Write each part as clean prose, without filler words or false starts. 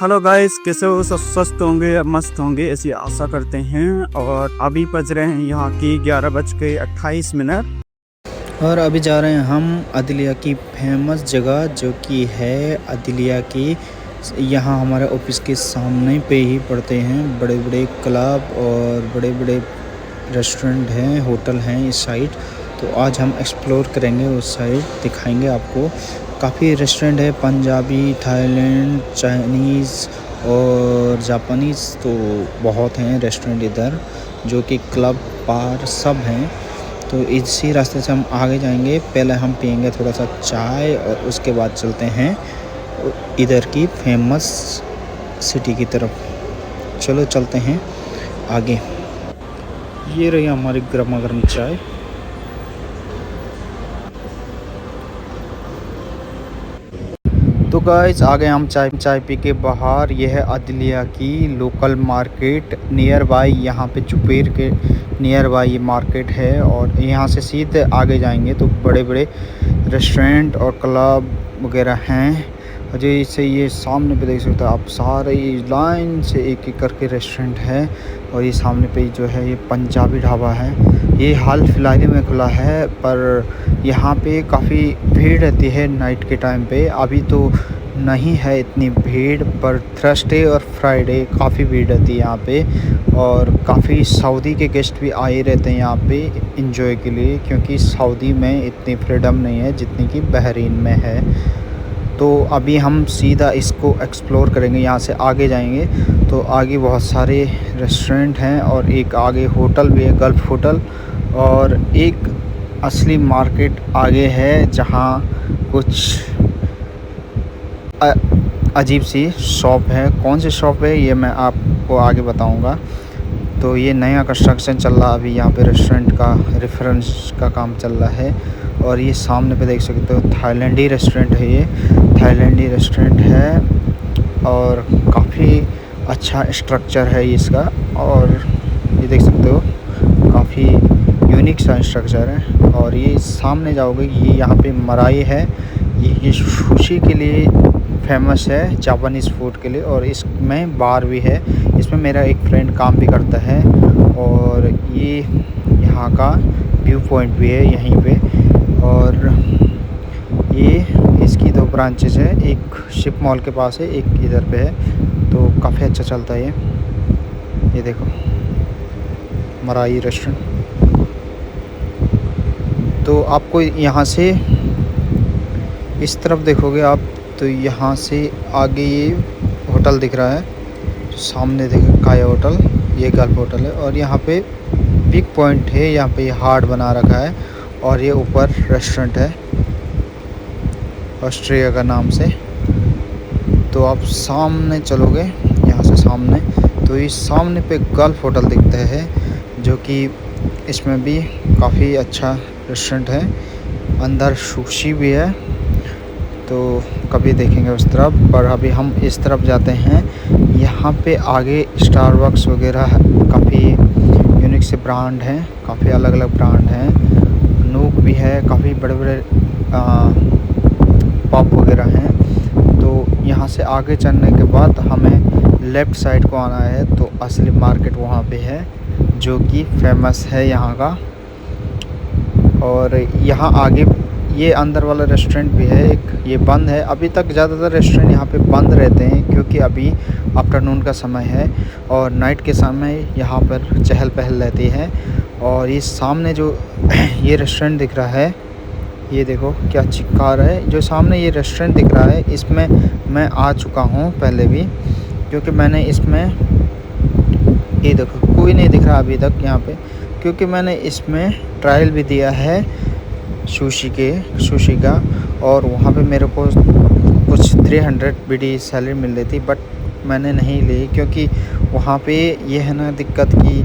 Hello guys, कैसे हो? सब स्वस्थ होंगे या मस्त होंगे ऐसी आशा करते हैं। और अभी बज रहे हैं यहाँ की 11:28। और अभी जा रहे हैं हम अदलिया की फेमस जगह जो कि है अदलिया की। यहाँ हमारे ऑफिस के सामने पे ही पड़ते हैं बड़े बड़े क्लब और बड़े बड़े रेस्टोरेंट हैं, होटल हैं इस साइड। तो आज हम एक्सप्लोर करेंगे उस साइड, दिखाएंगे आपको। काफ़ी रेस्टोरेंट है, पंजाबी, थाईलैंड, चाइनीज़ और जापानीज़, तो बहुत हैं रेस्टोरेंट इधर, जो कि क्लब बार सब हैं। तो इसी रास्ते से हम आगे जाएंगे। पहले हम पियेंगे थोड़ा सा चाय और उसके बाद चलते हैं इधर की फेमस सिटी की तरफ। चलो चलते हैं आगे। ये रही हमारी गर्मा गर्म चाय। तो गाइस आगे हम चाय पी के बाहर। ये है अदलिया की लोकल मार्केट नियर बाय, यहाँ पे जुबेर के नियर बाय ये मार्केट है। और यहाँ से सीधे आगे जाएंगे तो बड़े बड़े रेस्टोरेंट और क्लब वगैरह हैं। जैसे ये सामने पे देख सकते हो आप, सारे लाइन से एक एक करके रेस्टोरेंट है। और ये सामने पे जो है ये पंजाबी ढाबा है। ये हाल फिलहाल ही में खुला है, पर यहाँ पे काफ़ी भीड़ रहती है नाइट के टाइम पे। अभी तो नहीं है इतनी भीड़, पर थर्सडे और फ्राइडे काफ़ी भीड़ रहती है यहाँ पे। और काफ़ी सऊदी के गेस्ट भी आए रहते हैं यहाँ पे इंजॉय के लिए, क्योंकि सऊदी में इतनी फ्रीडम नहीं है जितनी कि बहरीन में है। तो अभी हम सीधा इसको एक्सप्लोर करेंगे, यहाँ से आगे जाएंगे तो आगे बहुत सारे रेस्टोरेंट हैं और एक आगे होटल भी है, गल्फ होटल। और एक असली मार्केट आगे है जहाँ कुछ अजीब सी शॉप है। कौन सी शॉप है ये मैं आपको आगे बताऊंगा। तो ये नया कंस्ट्रक्शन चल रहा है अभी यहाँ पे, रेस्टोरेंट का रेफरेंस का काम चल रहा है। और ये सामने पे देख सकते हो थाईलैंडी रेस्टोरेंट है, ये थाईलैंडी रेस्टोरेंट है और काफ़ी अच्छा स्ट्रक्चर है इसका। और ये देख सकते हो काफ़ी यूनिक सा स्ट्रक्चर है। और ये सामने जाओगे, ये यहाँ पे मराई है, ये सुशी के लिए फेमस है, जापानीज़ फूड के लिए। और इसमें बार भी है, इसमें मेरा एक फ्रेंड काम भी करता है। और ये यहाँ का व्यू पॉइंट भी है यहीं पे। और ये इसकी 2 ब्रांचेस है, एक शिप मॉल के पास है, एक इधर पे है। तो काफ़ी अच्छा चलता है ये देखो मराई रेस्टोरेंट। तो आपको यहाँ से इस तरफ देखोगे आप तो यहाँ से आगे ये होटल दिख रहा है, सामने देखो काया होटल, ये गल्फ होटल है। और यहाँ पे पिक पॉइंट है, यहाँ पे हार्ट बना रखा है। और ये ऊपर रेस्टोरेंट है ऑस्ट्रिया का नाम से। तो आप सामने चलोगे यहाँ से सामने तो इस सामने पे गल्फ होटल दिखता है, जो कि इसमें भी काफ़ी अच्छा रेस्टोरेंट है। अंदर सुशी भी है, तो कभी देखेंगे उस तरफ। पर अभी हम इस तरफ जाते हैं। यहाँ पे आगे स्टारबक्स वगैरह काफ़ी यूनिक से ब्रांड हैं, काफ़ी अलग अलग ब्रांड हैं। नूक भी है, काफ़ी बड़े बड़े पब वगैरह हैं। तो यहाँ से आगे चलने के बाद हमें लेफ़्ट साइड को आना है, तो असली मार्केट वहाँ पे है जो कि फेमस है यहाँ का। और यहाँ आगे ये अंदर वाला रेस्टोरेंट भी है एक, ये बंद है अभी तक। ज़्यादातर रेस्टोरेंट यहाँ पे बंद रहते हैं क्योंकि अभी आफ्टरनून का समय है और नाइट के समय यहाँ पर चहल पहल रहती है। और ये सामने जो ये रेस्टोरेंट दिख रहा है, ये देखो क्या चिक्कार है। जो सामने ये रेस्टोरेंट दिख रहा है, इसमें मैं आ चुका हूँ पहले भी, क्योंकि मैंने इसमें, ये देखो कोई नहीं दिख रहा अभी तक यहाँ पे, क्योंकि मैंने इसमें ट्रायल भी दिया है सुशी का। और वहाँ पे मेरे को कुछ 300 बीडी सैलरी मिल रही थी, बट मैंने नहीं ली क्योंकि वहाँ पे ये है ना दिक्कत कि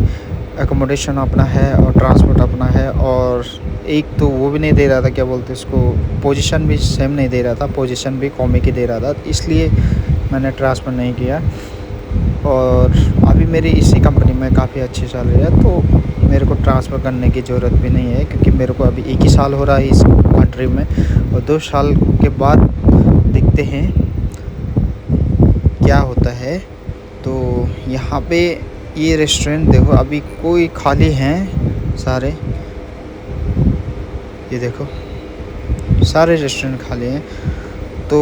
एकोमोडेशन अपना है और ट्रांसपोर्ट अपना है। और एक तो वो भी नहीं दे रहा था, क्या बोलते उसको, पोजीशन भी सेम नहीं दे रहा था, पोजीशन भी कॉमी की दे रहा था, इसलिए मैंने ट्रांसफ़र नहीं किया। और अभी मेरी इसी कंपनी में काफ़ी अच्छी चल रही है, तो मेरे को ट्रांसफ़र करने की ज़रूरत भी नहीं है, क्योंकि मेरे को अभी 1 ही साल हो रहा है इस कंट्री में। और 2 साल के बाद देखते हैं क्या होता है। तो यहाँ पे ये रेस्टोरेंट देखो अभी कोई खाली हैं सारे, ये देखो सारे रेस्टोरेंट खाली हैं। तो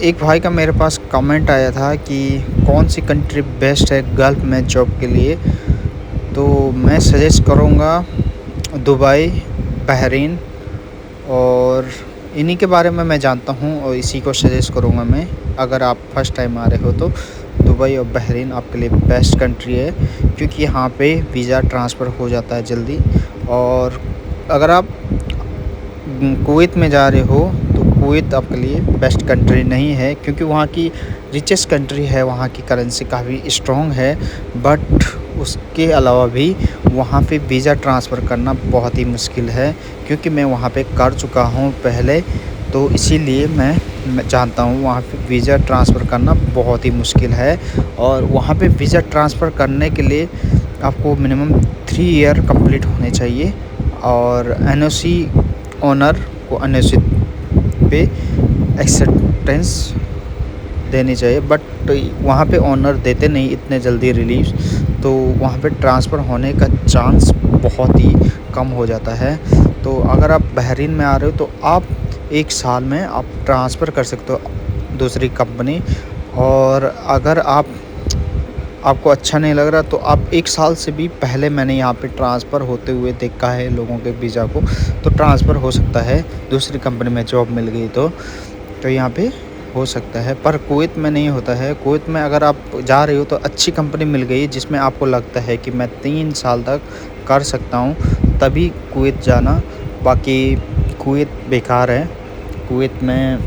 एक भाई का मेरे पास कमेंट आया था कि कौन सी कंट्री बेस्ट है गल्फ़ में जॉब के लिए, तो मैं सजेस्ट करूँगा दुबई, बहरीन, और इन्हीं के बारे में मैं जानता हूँ और इसी को सजेस्ट करूँगा मैं। अगर आप फर्स्ट टाइम आ रहे हो तो दुबई और बहरीन आपके लिए बेस्ट कंट्री है, क्योंकि यहाँ पे वीज़ा ट्रांसफ़र हो जाता है जल्दी। और अगर आप कुवैत में जा रहे हो तो कुवैत आपके लिए बेस्ट कंट्री नहीं है, क्योंकि वहाँ की रिचेस्ट कंट्री है, वहाँ की करेंसी काफ़ी स्ट्रॉन्ग है। बट उसके अलावा भी वहाँ पे वीज़ा ट्रांसफ़र करना बहुत ही मुश्किल है, क्योंकि मैं वहाँ पे कर चुका हूँ पहले, तो इसीलिए मैं जानता हूँ वहाँ पे वीज़ा ट्रांसफ़र करना बहुत ही मुश्किल है। और वहाँ पे वीज़ा ट्रांसफ़र करने के लिए आपको मिनिमम 3 ईयर कंप्लीट होने चाहिए, और एनओसी ओनर को एनओसी पे एक्सेप्टेंस देनी चाहिए। बट वहाँ पे ओनर देते नहीं इतने जल्दी रिलीज, तो वहाँ पे ट्रांसफ़र होने का चांस बहुत ही कम हो जाता है। तो अगर आप बहरीन में आ रहे हो तो आप 1 साल में आप ट्रांसफ़र कर सकते हो दूसरी कंपनी। और अगर आपको अच्छा नहीं लग रहा तो आप 1 साल से भी पहले मैंने यहाँ पे ट्रांसफ़र होते हुए देखा है लोगों के वीज़ा को, तो ट्रांसफ़र हो सकता है दूसरी कंपनी में जॉब मिल गई तो यहाँ पे हो सकता है। पर कुवैत में नहीं होता है। कुवैत में अगर आप जा रहे हो तो अच्छी कंपनी मिल गई जिसमें आपको लगता है कि मैं 3 साल तक कर सकता हूँ, तभी कुवैत जाना। बाकी कुवैत बेकार है, कुवैत में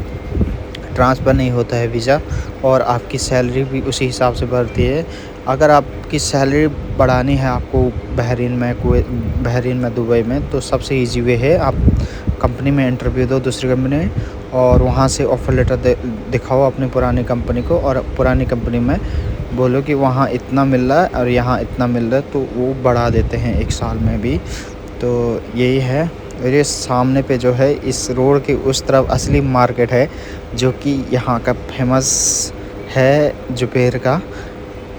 ट्रांसफ़र नहीं होता है वीज़ा, और आपकी सैलरी भी उसी हिसाब से बढ़ती है। अगर आपकी सैलरी बढ़ानी है आपको बहरीन में, दुबई में, तो सबसे इजी वे है आप कंपनी में इंटरव्यू दो दूसरी कंपनी में, और वहाँ से ऑफ़र लेटर दिखाओ अपनी पुरानी कंपनी को, और पुरानी कंपनी में बोलो कि वहाँ इतना मिल रहा है और यहाँ इतना मिल रहा है, तो वो बढ़ा देते हैं 1 साल में भी। तो यही है। और ये सामने पे जो है इस रोड के उस तरफ असली मार्केट है, जो कि यहाँ का फेमस है जुबैर का,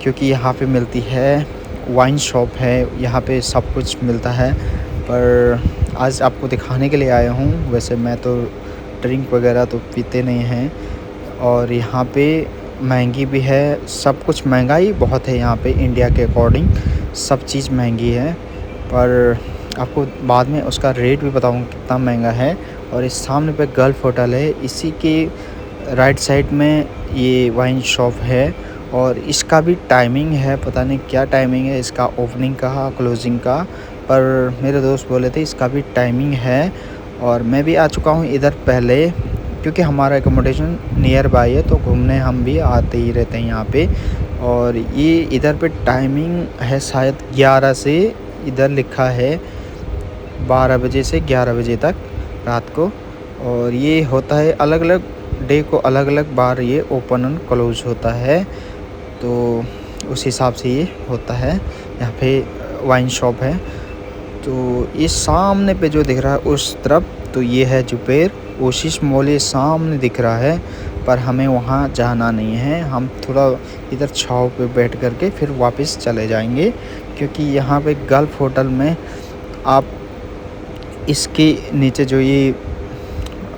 क्योंकि यहाँ पे मिलती है वाइन शॉप है, यहाँ पे सब कुछ मिलता है। पर आज आपको दिखाने के लिए आया हूँ। वैसे मैं तो ड्रिंक वगैरह तो पीते नहीं हैं, और यहाँ पे महंगी भी है, सब कुछ महंगाई बहुत है यहाँ पे इंडिया के अकॉर्डिंग, सब चीज़ महंगी है। पर आपको बाद में उसका रेट भी बताऊँगा कितना महंगा है। और इस सामने पे गल्फ़ होटल है, इसी के राइट साइड में ये वाइन शॉप है, और इसका भी टाइमिंग है, पता नहीं क्या टाइमिंग है इसका, ओपनिंग का क्लोजिंग का, पर मेरे दोस्त बोले थे इसका भी टाइमिंग है। और मैं भी आ चुका हूँ इधर पहले, क्योंकि हमारा एकोमोडेशन नियर बाय है, तो घूमने हम भी आते ही रहते हैं यहाँ पे। और ये इधर पे टाइमिंग है शायद 11 से, इधर लिखा है 12 बजे से 11 बजे तक रात को। और ये होता है अलग अलग डे को, अलग अलग बार ये ओपन एंड क्लोज होता है, तो उस हिसाब से ये होता है। यहाँ पे वाइन शॉप है। तो ये सामने पे जो दिख रहा है उस तरफ, तो ये है जुबैर। ओशिश मॉल ये सामने दिख रहा है, पर हमें वहाँ जाना नहीं है, हम थोड़ा इधर छाँव पे बैठ कर के फिर वापस चले जाएंगे, क्योंकि यहाँ पे गल्फ़ होटल में आप इसके नीचे जो ये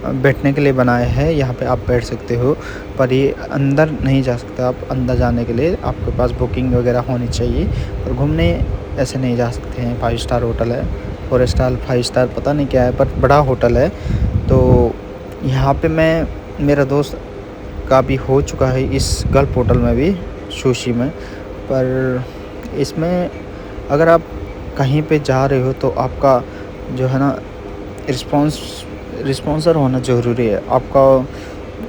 बैठने के लिए बनाए हैं, यहाँ पे आप बैठ सकते हो, पर ये अंदर नहीं जा सकते आप। अंदर जाने के लिए आपके पास बुकिंग वगैरह होनी चाहिए, और घूमने ऐसे नहीं जा सकते हैं। 5 स्टार होटल है, 4 स्टार 5 स्टार पता नहीं क्या है, पर बड़ा होटल है। तो यहाँ पे मेरा दोस्त का भी हो चुका है इस गल्फ़ होटल में भी, सुशी में। पर इसमें अगर आप कहीं पे जा रहे हो तो आपका जो है ना रिस्पॉन्सर होना ज़रूरी है। आपका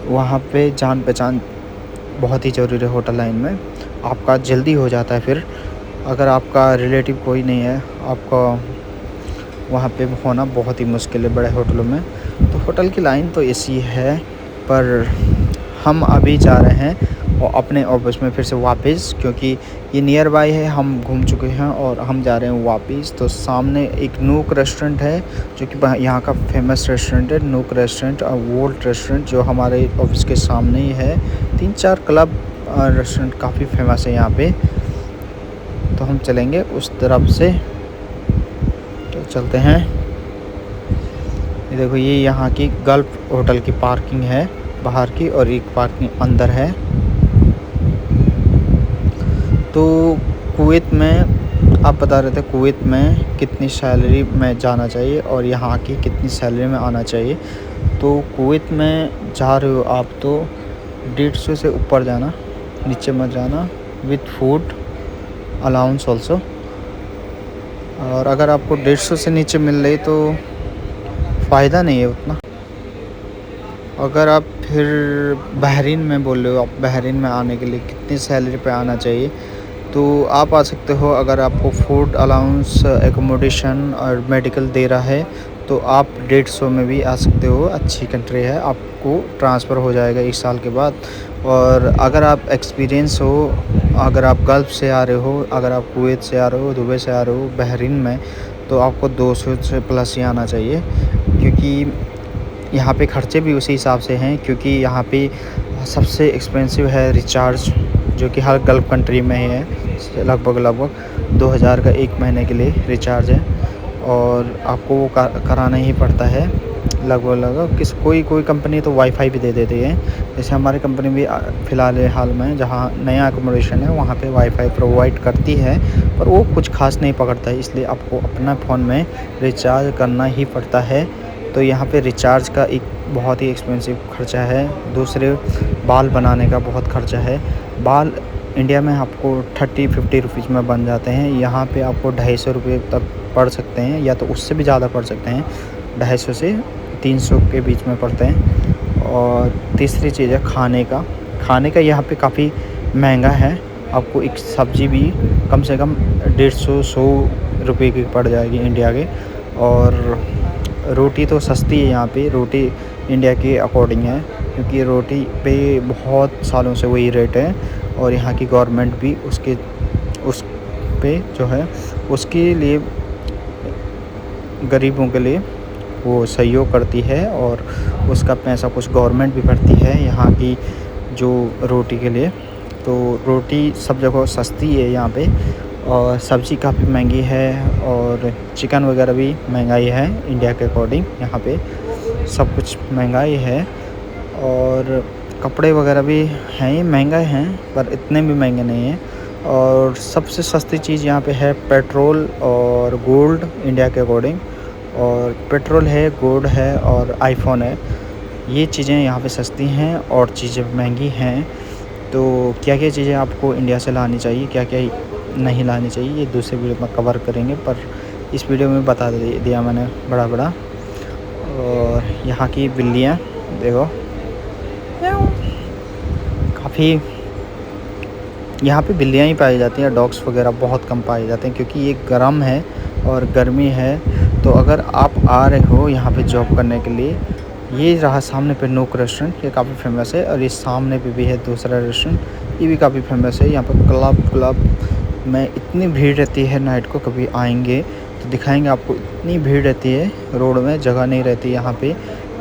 वहाँ पे जान पहचान बहुत ही ज़रूरी है होटल लाइन में, आपका जल्दी हो जाता है। फिर अगर आपका रिलेटिव कोई नहीं है, आपका वहाँ पे होना बहुत ही मुश्किल है बड़े होटलों में। तो होटल की लाइन तो ऐसी है, पर हम अभी जा रहे हैं और अपने ऑफिस में फिर से वापस, क्योंकि ये नियर बाय है, हम घूम चुके हैं और हम जा रहे हैं वापस। तो सामने एक नूक रेस्टोरेंट है, जो कि यहाँ का फेमस रेस्टोरेंट है, नूक रेस्टोरेंट और वोल्ट रेस्टोरेंट, जो हमारे ऑफिस के सामने ही है। 3-4 क्लब रेस्टोरेंट काफ़ी फेमस है यहाँ पे, तो हम चलेंगे उस तरफ से। तो चलते हैं। ये देखो, ये यहाँ की गल्फ होटल की पार्किंग है बाहर की, और एक पार्किंग अंदर है। तो कुवैत में आप बता रहे थे कुवैत में कितनी सैलरी में जाना चाहिए और यहाँ की कितनी सैलरी में आना चाहिए। तो कुवैत में जा रहे हो आप तो 150 से ऊपर जाना, नीचे मत जाना, विथ फूड अलाउंस ऑल्सो। और अगर आपको 150 से नीचे मिल रही तो फ़ायदा नहीं है उतना। अगर आप फिर बहरीन में बोल रहे हो, आप बहरीन में आने के लिए कितनी सैलरी पे आना चाहिए, तो आप आ सकते हो। अगर आपको फूड अलाउंस, एकोमोडेशन और मेडिकल दे रहा है तो आप 150 में भी आ सकते हो। अच्छी कंट्री है, आपको ट्रांसफ़र हो जाएगा 1 साल के बाद। और अगर आप एक्सपीरियंस हो, अगर आप गल्फ़ से आ रहे हो, अगर आप कुवैत से आ रहे हो, दुबई से आ रहे हो बहरीन में, तो आपको 200 से प्लस ही आना चाहिए, क्योंकि यहाँ पे ख़र्चे भी उसी हिसाब से हैं। क्योंकि यहाँ पे सबसे एक्सपेंसिव है रिचार्ज, जो कि हर गल्फ़ कंट्री में ही है। लगभग 2000 का 1 महीने के लिए रिचार्ज है, और आपको वो कराना ही पड़ता है लगभग। कोई कंपनी तो वाईफाई भी दे देती है। जैसे हमारी कंपनी भी फ़िलहाल हाल में जहाँ नया अकोमोडेशन है वहाँ पे वाईफाई प्रोवाइड करती है, पर वो कुछ खास नहीं पकड़ता है, इसलिए आपको अपना फ़ोन में रिचार्ज करना ही पड़ता है। तो यहाँ पे रिचार्ज का एक बहुत ही एक्सपेंसिव खर्चा है। दूसरे, बाल बनाने का बहुत खर्चा है। बाल इंडिया में आपको 30-50 रुपीज़ में बन जाते हैं, यहाँ पे आपको 250 रुपये तक पड़ सकते हैं, या तो उससे भी ज़्यादा पड़ सकते हैं। 250 से 300 के बीच में पड़ते हैं। और तीसरी चीज़ है खाने का यहाँ पे काफ़ी महंगा है। आपको एक सब्ज़ी भी कम से कम 150-100 रुपये की पड़ जाएगी इंडिया के। और रोटी तो सस्ती है यहाँ पे, रोटी इंडिया के अकॉर्डिंग है, क्योंकि रोटी पे बहुत सालों से वही रेट है। और यहाँ की गवर्नमेंट भी उस पे जो है उसके लिए गरीबों के लिए वो सहयोग करती है, और उसका पैसा कुछ गवर्नमेंट भी भरती है यहाँ की जो रोटी के लिए। तो रोटी सब जगह सस्ती है यहाँ पे, और सब्ज़ी काफ़ी महंगी है, और चिकन वगैरह भी महंगाई है इंडिया के अकॉर्डिंग। यहाँ पे सब कुछ महंगाई है, और कपड़े वगैरह भी हैं ही महंगे हैं, पर इतने भी महंगे नहीं हैं। और सबसे सस्ती चीज़ यहाँ पे है पेट्रोल और गोल्ड इंडिया के अकॉर्डिंग। और पेट्रोल है, गोल्ड है और आईफ़ोन है, ये चीज़ें यहाँ पे सस्ती हैं और चीज़ें महंगी हैं। तो क्या क्या चीज़ें आपको इंडिया से लानी चाहिए, क्या क्या नहीं लानी चाहिए, ये दूसरे वीडियो में कवर करेंगे, पर इस वीडियो में बता दिया मैंने बड़ा। और यहाँ की बिल्लियाँ देखो, काफ़ी यहाँ पे बिल्लियाँ ही पाई जाती हैं, डॉग्स वगैरह बहुत कम पाए जाते हैं, क्योंकि ये गर्म है और गर्मी है। तो अगर आप आ रहे हो यहाँ पे जॉब करने के लिए, ये रहा सामने पे नूक रेस्टोरेंट, ये काफ़ी फेमस है। और ये सामने पे भी है दूसरा रेस्टोरेंट, ये भी काफ़ी फेमस है। यहाँ पर क्लब में इतनी भीड़ रहती है, नाइट को कभी आएंगे तो दिखाएंगे आपको, इतनी भीड़ रहती है, रोड में जगह नहीं रहती यहाँ पे।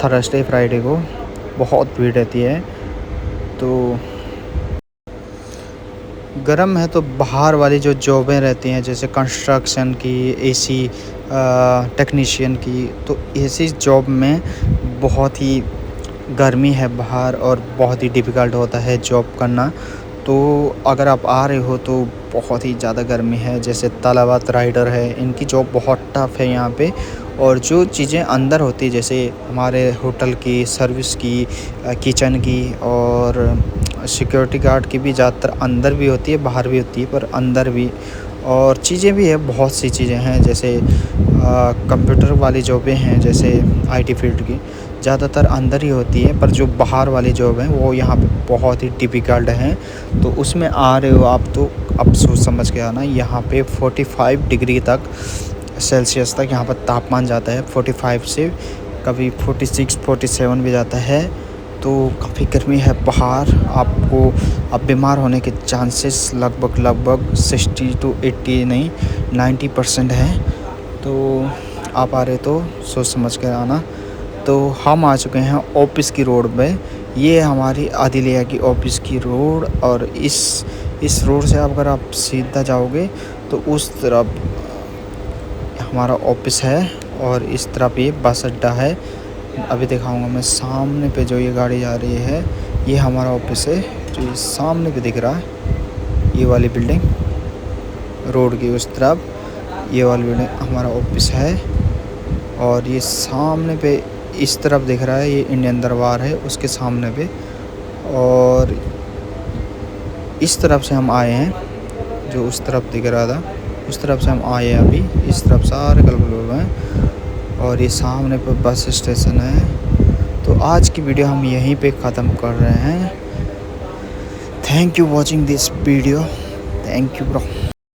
थर्सडे फ्राइडे को बहुत भीड़ रहती है। तो गर्म है तो बाहर वाली जो जॉबें रहती हैं, जैसे कंस्ट्रक्शन की, एसी टेक्नीशियन की, तो ऐसी जॉब में बहुत ही गर्मी है बाहर, और बहुत ही डिफ़िकल्ट होता है जॉब करना। तो अगर आप आ रहे हो तो बहुत ही ज़्यादा गर्मी है। जैसे तलावत राइडर है, इनकी जॉब बहुत टफ़ है यहाँ पे। और जो चीज़ें अंदर होती, जैसे हमारे होटल की सर्विस की, किचन की, और सिक्योरिटी गार्ड की भी ज़्यादातर अंदर भी होती है, बाहर भी होती है, पर अंदर भी। और चीज़ें भी है, बहुत सी चीज़ें हैं, जैसे कंप्यूटर वाली जॉबें हैं, जैसे आईटी फील्ड की ज़्यादातर अंदर ही होती है। पर जो बाहर वाली जॉब है वो यहाँ पे बहुत ही डिफ़िकल्ट हैं। तो उसमें आ रहे हो आप तो अब सोच समझ के आना। यहाँ पे 45 डिग्री तक सेल्सियस तक यहाँ पर तापमान जाता है, 45 से कभी 46-47 भी जाता है। तो काफ़ी गर्मी है बाहर, आपको अब बीमार होने के चांसेस लगभग 60 to 80 नहीं 90% है। तो आप आ रहे तो सोच समझ कर आना। तो हम आ चुके हैं ऑफिस की रोड पे। ये हमारी आदिलिया की ऑफिस की रोड, और इस रोड से अगर आप सीधा जाओगे तो उस तरफ हमारा ऑफिस है और इस तरफ ये बस अड्डा है। अभी दिखाऊंगा मैं। सामने पे जो ये गाड़ी जा रही है ये हमारा ऑफिस है, जो ये सामने पे दिख रहा है ये वाली बिल्डिंग, रोड की उस तरफ ये वाली बिल्डिंग हमारा ऑफिस है। और ये सामने पे इस तरफ दिख रहा है ये इंडियन दरबार है उसके सामने पे। और इस तरफ से हम आए हैं, जो उस तरफ दिख रहा था उस तरफ से हम आए हैं अभी। इस तरफ सारे कलर लोग हैं और ये सामने पे बस स्टेशन है। तो आज की वीडियो हम यहीं पे ख़त्म कर रहे हैं। Thank you watching this video. Thank you bro.